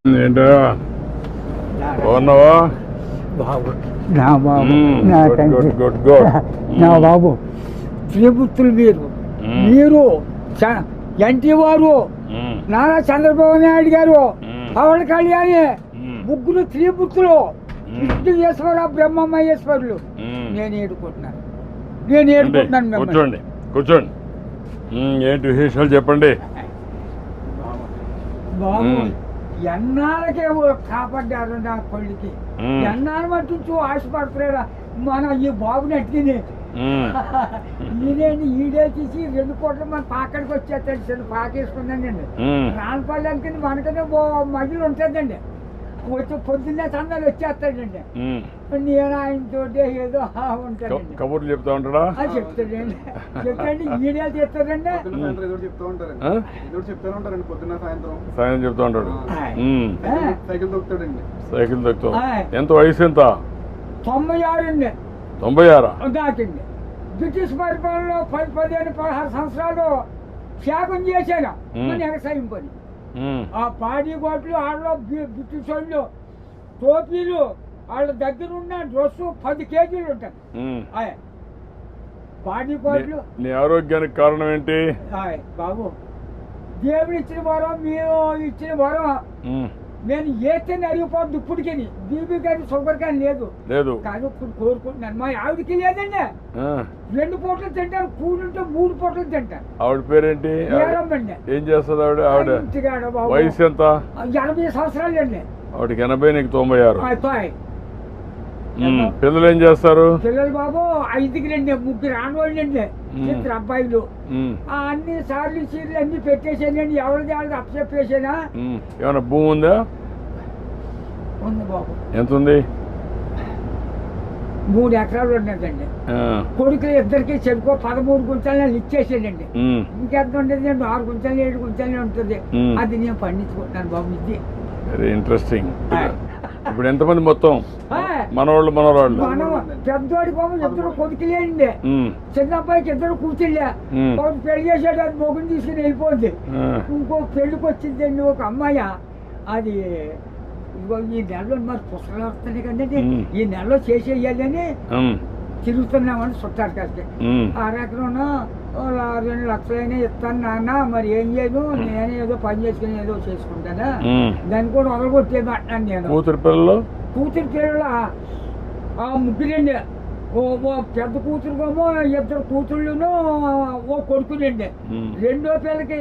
ఏంటో బాగున్నావా బాబు నా బాబు నా తండ్రి గుడ్ గుడ్ నా బాబు శ్రీపుత్రులు మీరు ఎన్టీ వారు నారా చంద్రబాబు నాయుడు గారు పవన్ కళ్యాణ్ ముగ్గురు శ్రీపుత్రులు విష్ణుయేశ్వర బ్రహ్మమహేశ్వరులు నేను ఏడుకుంటున్నాను కూర్చోండి కూర్చోండి ఏంటి విశేషాలు చెప్పండి బాబు ఎన్నాళ్ళకే కాపాడ్డారు నా కొడుకి ఎన్నాళ్ళు మట్టించు ఆశపడుతున్నాడా మన ఈ బాబుని అట్టిని ఈడేంటి ఈడే తీసి 2 కోట్ల మన పాకడికి వచ్చేస్తాడు చిన్న పాకేసుకుందండి రానపల్లానికి మనకనే మహిళ ఉంటుందండి వచ్చి పొద్దున్నే సందాలు వచ్చేస్తాడండి నేను ఆయనతో ఏదో ఉంటాడండి కబుర్లు చెప్తా ఉంటాడా చెప్తాడండి చెప్తాండి ఈడే చెప్తాడండి సాయం చెప్తా ఉంటాడు సైకిల్ దొక్కుతా ఎంత వయసు ఎంత 96 అండి 96 దాకండి బ్రిటిష్ పరిపాలనలో 15-16 సంవత్సరాలు త్యాగం చేశాను మన వ్యవసాయం పని ఆ పాడి గోట్లు వాళ్ళ బ్రిటిష్ వాళ్ళు టోపీలు వాళ్ళ దగ్గర ఉన్న డ్రెస్సు 10 కేజీలు ఉంటాయి పాడి గోట్లు. నీ ఆరోగ్యానికి కారణం ఏంటి బాబు దేవుడు ఇచ్చిన వరం మీరు ఇచ్చిన వరం నేను ఏతేనే అరిగిపోద్దు ఇప్పటికి బీపీ కానీ షుగర్ కానీ లేదు కానీ ఇప్పుడు కోరుకుంటున్నాను మా ఆవిడకి లేదండి 2 పూటలు తింటాను కూడుంటే 3 పూటలు తింటాను. ఆవిడ పేరేంటి ఏం చేస్తుంది ఆవిడ వయసు ఎంత 80 సంవత్సరాలు అండి ఆవిడకి 80 నీకు 96. అయిపోయి పిల్లలు ఏం చేస్తారు పిల్లలు బాబు 5కి 3 ఆడవాళ్ళు అండి 2 అబ్బాయిలు అన్ని సార్లు సీర్లు అన్ని పెట్టేసానండి ఎవరిది వాళ్ళది అప్పచెప్పేసానా. ఏమన్నా భూమి ఉందా ఉంది బాబు ఎంత ఉంది 3 ఎకరాలు ఉన్నదండి కొడుకులు ఇద్దరికి చెరుకో 13 గుంటలు ఇచ్చేసానండి ఇంకెంత ఉండేది 6 గుంటలు 7 గుంటలు ఉంటుంది అది నేను పండించుకుంటున్నాను బాబు. ఇది వెరీ ఇంట్రెస్టింగ్. ఇప్పుడు ఎంతమంది మొత్తం మనవాళ్ళు మనవరాళ్ళు పెద్దోడి బాబు 2 కొడుకులేండి చిన్న అబ్బాయికి 2 కూతుళ్ళే ఒకటి పెళ్లి చేసాడు అది మొగుని తీసుకుని వెళ్ళిపోద్ది ఇంకో పెళ్లికి వచ్చిందండి ఒక అమ్మాయి అది ఇదిగో ఈ నెలలో మరి పుస్తకాలు వస్తున్నాయి కదండి ఈ నెలలో చేసేయాలని తిరుగుతున్నామని చుట్టారు కలిసి 6 ఎకరం 2 లక్షలైనా ఇస్తాను నాన్న మరి ఏం చేయదు నేను ఏదో పని చేసుకుని ఏదో చేసుకుంటానా దాన్ని కూడా వదలగొట్టేది అంటున్నాను నేను. కూతురు పిల్లలు 3 ఓ పెద్ద కూతురుకేమో 2 కూతుళ్ళును ఓ కొడుకునండి. 2వ పిల్లకి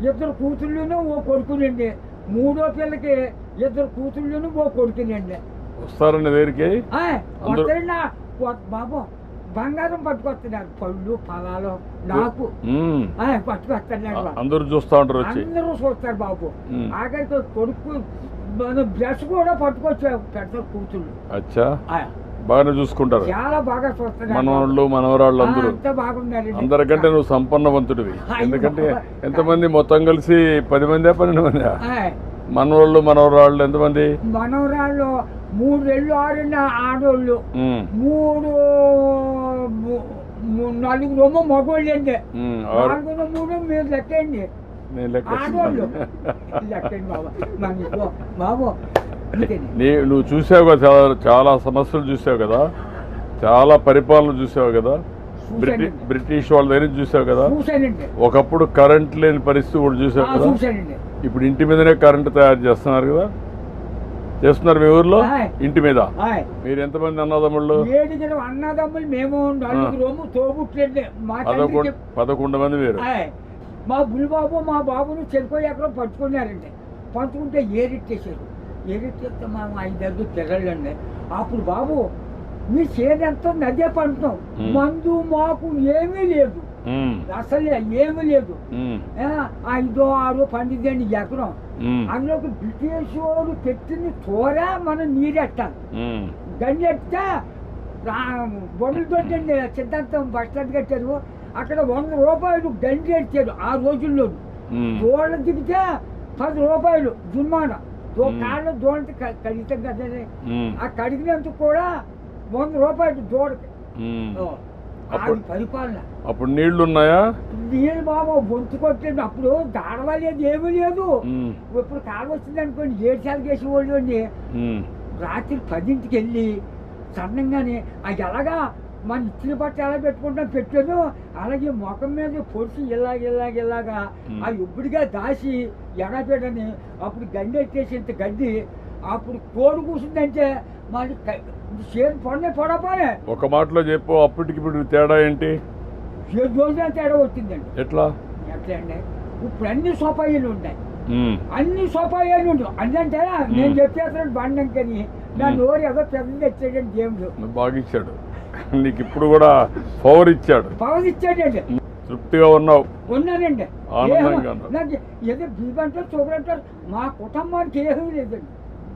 2 కూతుళ్ళును ఓ కొడుకునండి. 3వ పిల్లకి 2 కూతుళ్ళును ఓ కొడుకునండి. వస్తారండి దగ్గరికి బాబు బంగారం పట్టుకొస్తున్నారు పళ్ళు ఫలాలు నాకు పట్టుకొస్తున్నారు అందరూ చూస్తా ఉంటారు అందరూ చూస్తారు బాబు. ఆఖరికి కొడుకు బ్రష్ కూడా పట్టుకొచ్చారు పెద్ద కూతుళ్ళు బాగానే చూసుకుంటారు చాలా బాగా చూస్తున్నారు మనవాళ్ళు మనవరాళ్ళు అందరూ అంతా బాగున్నారు. అందరికంటే నువ్వు సంపన్నవంతుడివి ఎందుకంటే ఎంతమంది మొత్తం కలిసి 10 మంది 12 మంది మనవాళ్ళు మనవరాళ్ళు ఎంతమంది మనవరాళ్ళు 3 రెళ్ళు 6 ఆడోళ్ళు 4 మగోళ్ళు అండి 4 మీరు లెక్కండి ఆడోళ్ళు లెక్కండి బాబు. నువ్వు చూసావు కదా చాలా సమస్యలు చూసావు కదా చాలా పరిపాలన చూసావు కదా బ్రిటిష్ వాళ్ళ దగ్గర చూసావు కదా ఒకప్పుడు కరెంట్ లేని పరిస్థితి కూడా చూసావు కదా. ఇప్పుడు ఇంటి మీదనే కరెంట్ తయారు చేస్తున్నారు కదా చేస్తున్నారు మీ ఊర్లో ఇంటి మీద. మీరు ఎంతమంది అన్నదమ్ముళ్ళు 7 అన్నదమ్ములు మేము 4 తోబుట్లండి 11 మంది మీరు. మా బుల్బాబు మా బాబును చెరుకో ఎకరం పంచుకున్నారండి. పంచుకుంటే ఏరెట్టేసారు ఏరెట్టేస్తే మా 5 పిల్లలండి. అప్పుడు బాబు మీ చేనంతా నదే పంటున్నాం మందు మాకు ఏమీ లేదు అసలే ఏమీ లేదు 5-6 పండిద్దండి ఎకరం. అందులోకి బ్రిటిష్ వాడు పెట్టిన తోర మనం నీరెట్టాలి గండి ఎట్టితే బొమ్మలు తోటండి సిద్ధాంతం బస్ స్టాండ్ కట్టారు అక్కడ 100 రూపాయలు గండి ఎట్టారు ఆ రోజుల్లో. దోళ్ళ దిగితే 10 రూపాయలు జుర్మానా కాళ్ళు దోళ్ళకి కడిగితాం కదండి ఆ కడిగినందుకు కూడా 100 రూపాయలు దోడకి. పరిపాలన అప్పుడు నీళ్లు ఉన్నాయా నీళ్ళు బాబు గొంతు కొట్టేది అప్పుడు దాడవలేదు ఏమీ లేదు. ఉమ్, ఇప్పుడు కాలు వచ్చింది అనుకోండి 7 సార్లు చేసి వాళ్ళు అండి. ఉమ్, రాత్రి 10ంటికి వెళ్ళి సన్నంగానే అది ఎలాగా మన ఇచ్చిన బట్ట ఎలా పెట్టుకుంటాం పెట్టాను అలాగే ముఖం మీద పొడిచి ఇలాగా మ్. ఆ ఇప్పుడుగా దాసి ఎడపెట్టని అప్పుడు గడ్డి ఎట్టేసి ఇంత గడ్డి అప్పుడు కోడి కూర్చుందంటే మరి చేతి పొడనే పొడపోనే ఒక మాటలో చెప్పు, అప్పటికి ఇప్పుడు తేడా ఏంటి? 7 రోజులు తేడా వచ్చిందండి. ఎట్లా? ఎట్లా అండి ఇప్పుడు అన్ని సోపాయిలు ఉన్నాయి, ఉమ్, అన్ని సోపాయిలు ఉండవు. అందుకంటే నేను చెప్పేస్తాను బండంకని నా నోరు ఏదో పెద్దది తెచ్చాడండి దేవుడు. బాగా ఇచ్చాడు నీకు, ఇప్పుడు కూడా పవర్ ఇచ్చాడు, పవన్ ఇచ్చాడండి. తృప్తిగా ఉన్నావు, ఉన్నానండి. ఆనందంగా ఉన్నావు. నాకు ఏదో బీబంటారు చూపడంటారు మా కుటుంబానికి ఏమీ లేదండి.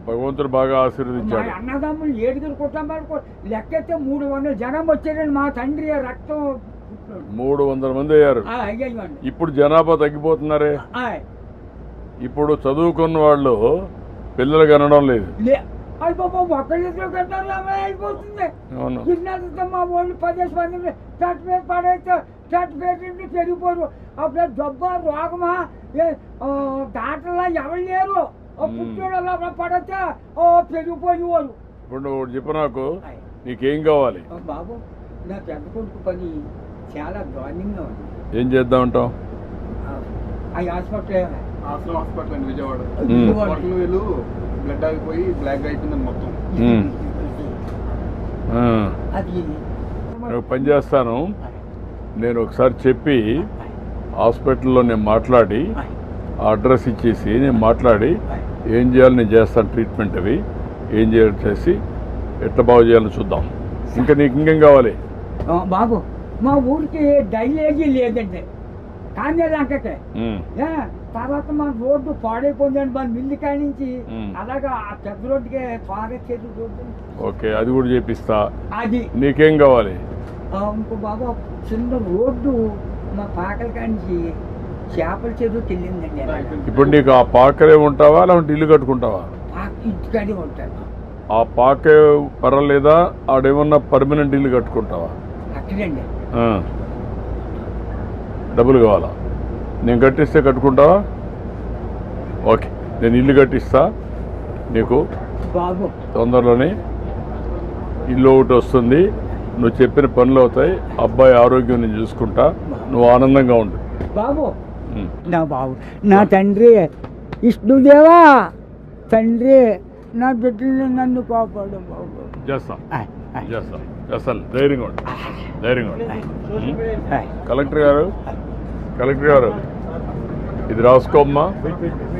భగవంతుడు బాగా మా ఆశీర్వదించాడు. అన్నదమ్ములు 7 కుటుంబాలు లెక్కైతే 300 జనం వచ్చారండి. మా తండ్రి రక్తం 300 మంది అయ్యారు. అయ్యండి. ఇప్పుడు జనాభా తగ్గిపోతున్నారే. ఇప్పుడు చదువుకున్న వాళ్ళు పిల్లలు కనడం లేదు. అది బాబా ఒకళ్ళిద్దరు కట్టారు అయిపోతుంది. అవును. గిన్నెలతో మా వాళ్ళు 10 మంది చెట్టు మీద పడేస్తే చెట్టు పెట్టి పెరిగిపోరు. అప్పుడు జబ్బా రోగమా డాక్టర్లా ఎవరు లేరు. పుట్టోడు అలా పడితే పెరిగిపోయేవారు. ఇప్పుడు నువ్వు చెప్పు నాకు, నీకేం కావాలి? బాబు నా పెద్ద కొడుకు పని చాలా దారుణంగా ఉంది. ఏం చేద్దామంటావు? ఆ హాస్పిటల్ హాస్పిటల్ అండి విజయవాడ. మ్మ్. వాటిలో వీళ్ళు బ్లడ్ ఆగిపోయి బ్లాక్ అయిపోయింది మొత్తం. అది నేను పని చేస్తాను, నేను ఒకసారి చెప్పి హాస్పిటల్లో నేను మాట్లాడి ఆ అడ్రస్ ఇచ్చేసి నేను మాట్లాడి ఏం చేయాలి నేను చేస్తాను, ట్రీట్మెంట్ అవి ఏం చేయాలి చేసి ఎట్లా బాగు చేయాలని చూద్దాం. ఇంకా నీకు ఇంకేం కావాలి? బాబు మా ఊరికి డ్రైనేజీ లేదండి, కానీ లంకకే. ఉమ్, తర్వాత మన రోడ్డు పాడైపోయిందండి మన మిల్లి కాడి నుంచి మ్. అలాగా ఆ పెద్ద రోడ్డుకి పారేసేది రోడ్డు. ఓకే, అది కూడా చేపిస్తా. అది నీకేం కావాలి? ఇంకో బాబు చిన్న రోడ్డు మా పాకల కాడి నుంచి చేపల చెరువుకి వెళ్ళిందండి. ఇప్పుడు నీకు ఆ పాకలే ఉంటావా లేకుంటే ఇల్లు కట్టుకుంటావా? ఇంటికాడే ఉంటాను. ఆ పాకే పర్వాలేదా, ఆడేమన్నా పర్మనెంట్ ఇల్లు కట్టుకుంటావా? అక్కడండి ఆ. డబ్బులు కావాలా? నేను కట్టిస్తే కట్టుకుంటావా? ఓకే, నేను ఇల్లు కట్టిస్తా నీకు. బాబు తొందరలోనే ఇల్లు ఒకటి వస్తుంది, నువ్వు చెప్పిన పనులు అవుతాయి, అబ్బాయి ఆరోగ్యం నేను చూసుకుంటా, నువ్వు ఆనందంగా ఉండు. బాబు ఉమ్. నా బాబు నా తండ్రి విష్ణుదేవా, తండ్రి నా బిడ్డల్ని నన్ను కాపాడు బాబు. చేస్తాం చేస్తాను, ధైర్యంగా ఉండు, ధైర్యంగా ఉండు. కలెక్టర్ గారు ఇది రాసుకోమ్మా,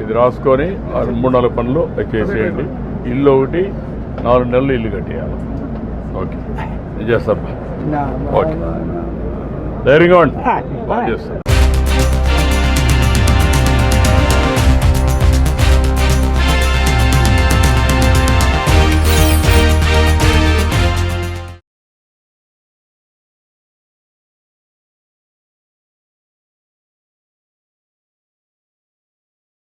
ఇది రాసుకొని ఆ 3-4 పనులు చేసేయండి. ఇల్లు ఒకటి 4 నెలలు ఇల్లు కట్టేయాలి. ఓకే, నేను చేస్తాను. నా ఓకే. బాబు ధైర్యంగా ఉండి బాగా చేస్తాను.